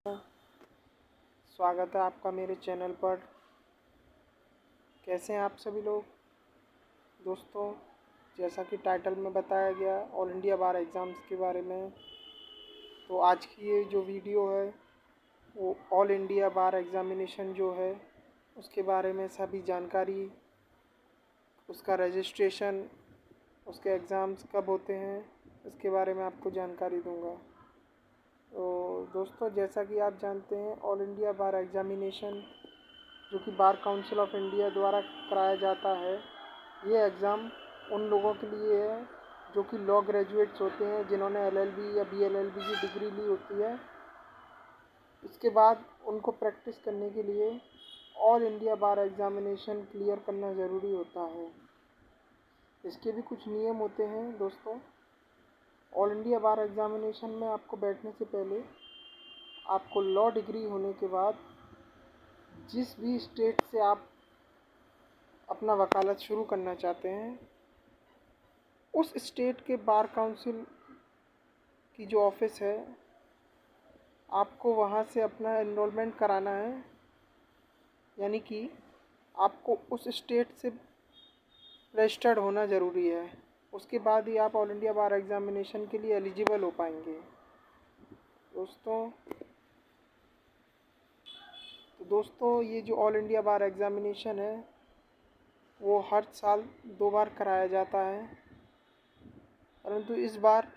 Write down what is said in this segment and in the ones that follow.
स्वागत है आपका मेरे चैनल पर। कैसे हैं आप सभी लोग दोस्तों? जैसा कि टाइटल में बताया गया ऑल इंडिया बार एग्ज़ाम्स के बारे में, तो आज की ये जो वीडियो है वो ऑल इंडिया बार एग्ज़ामिनेशन जो है उसके बारे में सभी जानकारी, उसका रजिस्ट्रेशन, उसके एग्ज़ाम्स कब होते हैं, इसके बारे में आपको जानकारी दूंगा। तो दोस्तों, जैसा कि आप जानते हैं ऑल इंडिया बार एग्ज़ामिनेशन जो कि बार काउंसिल ऑफ इंडिया द्वारा कराया जाता है, ये एग्ज़ाम उन लोगों के लिए है जो कि लॉ ग्रेजुएट्स होते हैं, जिन्होंने एलएलबी या बीएलएलबी की डिग्री ली होती है। इसके बाद उनको प्रैक्टिस करने के लिए ऑल इंडिया बार एग्ज़ामिनेशन क्लियर करना ज़रूरी होता है। इसके भी कुछ नियम होते हैं दोस्तों। ऑल इंडिया बार एग्ज़ामिनेशन में आपको बैठने से पहले आपको लॉ डिग्री होने के बाद जिस भी स्टेट से आप अपना वकालत शुरू करना चाहते हैं, उस स्टेट के बार काउंसिल की जो ऑफिस है, आपको वहाँ से अपना एनरोलमेंट कराना है। यानी कि आपको उस स्टेट से रजिस्टर्ड होना ज़रूरी है। उसके बाद ही आप ऑल इंडिया बार एग्ज़ामिनेशन के लिए एलिजिबल हो पाएंगे दोस्तों, ये जो ऑल इंडिया बार एग्ज़ामिनेशन है वो हर साल 2 बार कराया जाता है, परंतु इस बार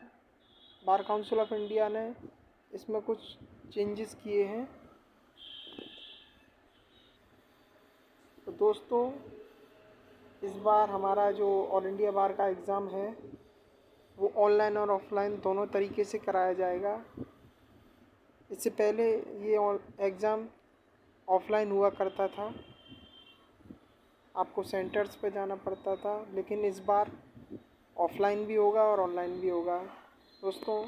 बार काउंसिल ऑफ इंडिया ने इसमें कुछ चेंजेस किए हैं। तो दोस्तों, इस बार हमारा जो ऑल इंडिया बार का एग्ज़ाम है वो ऑनलाइन और ऑफलाइन दोनों तरीके से कराया जाएगा। इससे पहले ये एग्ज़ाम ऑफलाइन हुआ करता था, आपको सेंटर्स पे जाना पड़ता था, लेकिन इस बार ऑफलाइन भी होगा और ऑनलाइन भी होगा। दोस्तों,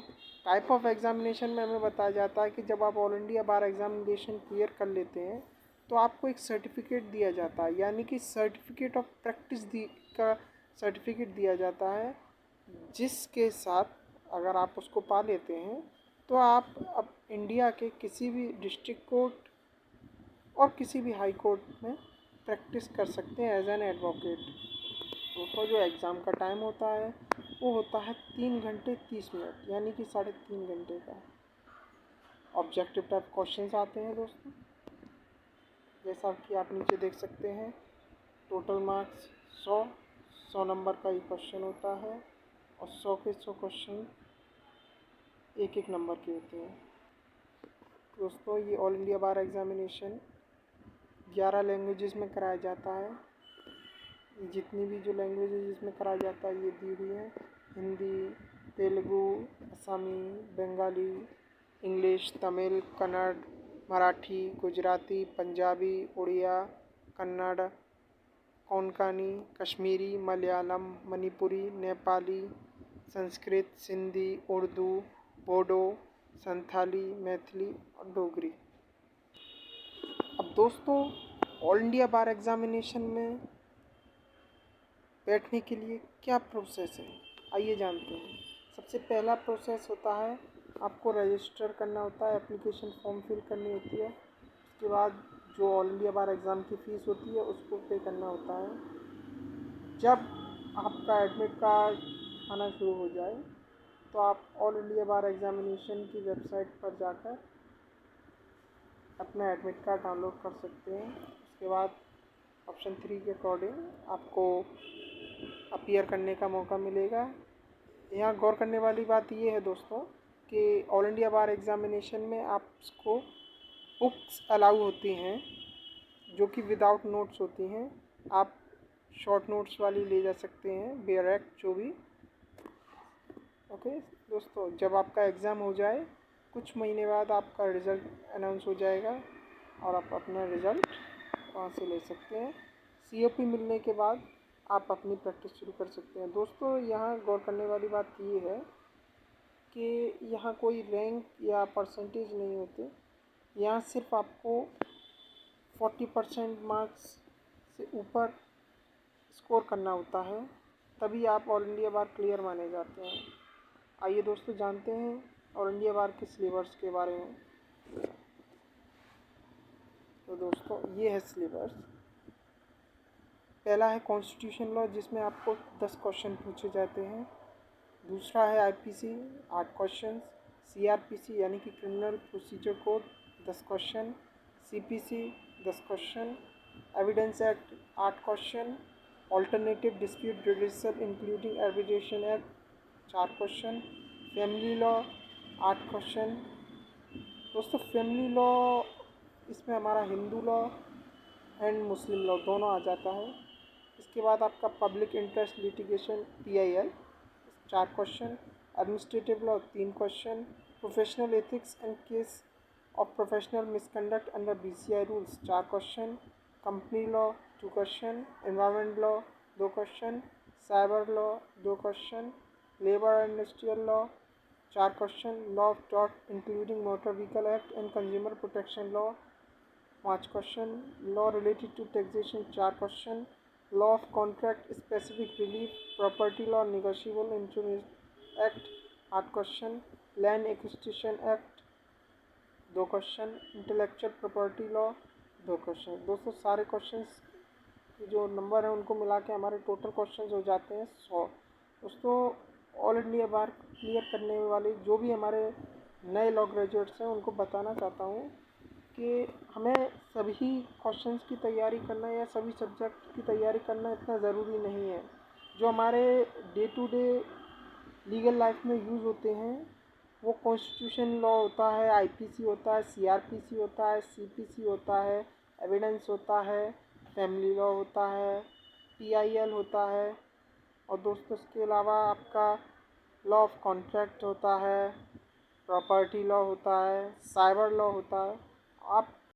टाइप ऑफ एग्ज़ामिनेशन में हमें बताया जाता है कि जब आप ऑल इंडिया बार एग्ज़ामिनेशन क्लियर कर लेते हैं तो आपको एक सर्टिफिकेट दिया जाता है, यानी कि सर्टिफिकेट ऑफ प्रैक्टिस का सर्टिफिकेट दिया जाता है, जिसके साथ अगर आप उसको पा लेते हैं तो आप अब इंडिया के किसी भी डिस्ट्रिक्ट कोर्ट और किसी भी हाई कोर्ट में प्रैक्टिस कर सकते हैं एज एन एडवोकेट। दोस्तों, जो एग्ज़ाम का टाइम होता है वो होता है 3 घंटे 30 मिनट, यानी कि 3.5 घंटे का। ऑब्जेक्टिव टाइप क्वेश्चंस आते हैं दोस्तों, जैसा कि आप नीचे देख सकते हैं। टोटल मार्क्स 100 नंबर का ये क्वेश्चन होता है और 100 के 100 क्वेश्चन एक नंबर के होते हैं। दोस्तों, ये ऑल इंडिया बार एग्ज़ामिनेशन 11 लैंग्वेजेस में कराया जाता है। जितनी भी जो लैंग्वेजेस जिसमें कराया जाता है ये दी हुई हैं: हिंदी, तेलुगु, असमी, बंगाली, इंग्लिश, तमिल, कन्नड़, मराठी, गुजराती, पंजाबी, उड़िया, कन्नड़, कोंकणी, कश्मीरी, मलयालम, मणिपुरी, नेपाली, संस्कृत, सिंधी, उर्दू, बोडो, संथाली, मैथिली और डोगरी। अब दोस्तों, ऑल इंडिया बार एग्ज़ामिनेशन में बैठने के लिए क्या प्रोसेस है, आइए जानते हैं। सबसे पहला प्रोसेस होता है, आपको रजिस्टर करना होता है, एप्लीकेशन फॉर्म फिल करनी होती है। उसके बाद जो ऑल इंडिया बार एग्ज़ाम की फ़ीस होती है उसको पे करना होता है। जब आपका एडमिट कार्ड आना शुरू हो जाए तो आप ऑल इंडिया बार एग्ज़ामिनेशन की वेबसाइट पर जाकर अपना एडमिट कार्ड डाउनलोड कर सकते हैं। उसके बाद ऑप्शन 3 के अकॉर्डिंग आपको अपीयर करने का मौका मिलेगा। यहाँ गौर करने वाली बात ये है दोस्तों कि ऑल इंडिया बार एग्ज़ामिनेशन में आपको बुक्स अलाउ होती हैं जो कि विदाउट नोट्स होती हैं। आप शॉर्ट नोट्स वाली ले जा सकते हैं, डायरेक्ट जो भी। ओके दोस्तों, जब आपका एग्ज़ाम हो जाए कुछ महीने बाद आपका रिज़ल्ट अनाउंस हो जाएगा और आप अपना रिज़ल्ट वहाँ से ले सकते हैं। सीओपी मिलने के बाद आप अपनी प्रैक्टिस शुरू कर सकते हैं। दोस्तों, यहाँ गौर करने वाली बात ये है कि यहाँ कोई रैंक या परसेंटेज नहीं होते। यहाँ सिर्फ आपको 40% मार्क्स से ऊपर स्कोर करना होता है, तभी आप ऑल इंडिया बार क्लियर माने जाते हैं। आइए दोस्तों, जानते हैं ऑल इंडिया बार के सिलेबस के बारे में। दोस्तों ये है सिलेबस। पहला है कॉन्स्टिट्यूशन लॉ, जिसमें आपको 10 क्वेश्चन पूछे जाते हैं। दूसरा है आईपीसी 8 क्वेश्चन, सीआरपीसी यानी कि criminal procedure code 10 question, CPC 10 question, evidence act 8 question, alternative dispute redressal including arbitration act 4 question, family law 8 question. दोस्तों फैमिली लॉ इसमें हमारा Hindu law and Muslim law दोनों आ जाता है। इसके बाद आपका public interest litigation PIL 4 question, administrative law 3 question, professional ethics and case of professional misconduct under BCI rules 4 question, company law 2 question, environment law 2 question, cyber law 2 question, labour and industrial law 4 question, law of tort including motor vehicle act and consumer protection law 5 question, law related to taxation 4 question, law of contract specific relief, property law, negotiable insurance act 8 question, land acquisition act 2 question, intellectual property law 2 question. दोस्तों सारे questions के जो number हैं उनको मिला के हमारे total questions हो जाते हैं 100। दोस्तों ऑल इंडिया बार क्लियर करने वाले जो भी हमारे नए लॉ ग्रेजुएट्स हैं उनको बताना चाहता हूँ कि हमें सभी क्वेश्चंस की तैयारी करना या सभी सब्जेक्ट की तैयारी करना इतना ज़रूरी नहीं है। जो हमारे day to day legal life में यूज़ होते हैं वो कॉन्स्टिट्यूशन लॉ होता है, आईपीसी होता है, सीआरपीसी होता है, सीपीसी होता है, एविडेंस होता है, फैमिली लॉ होता है, PIL होता है, और दोस्तों इसके अलावा आपका लॉ ऑफ कॉन्ट्रैक्ट होता है, प्रॉपर्टी लॉ होता है, साइबर लॉ होता है। आप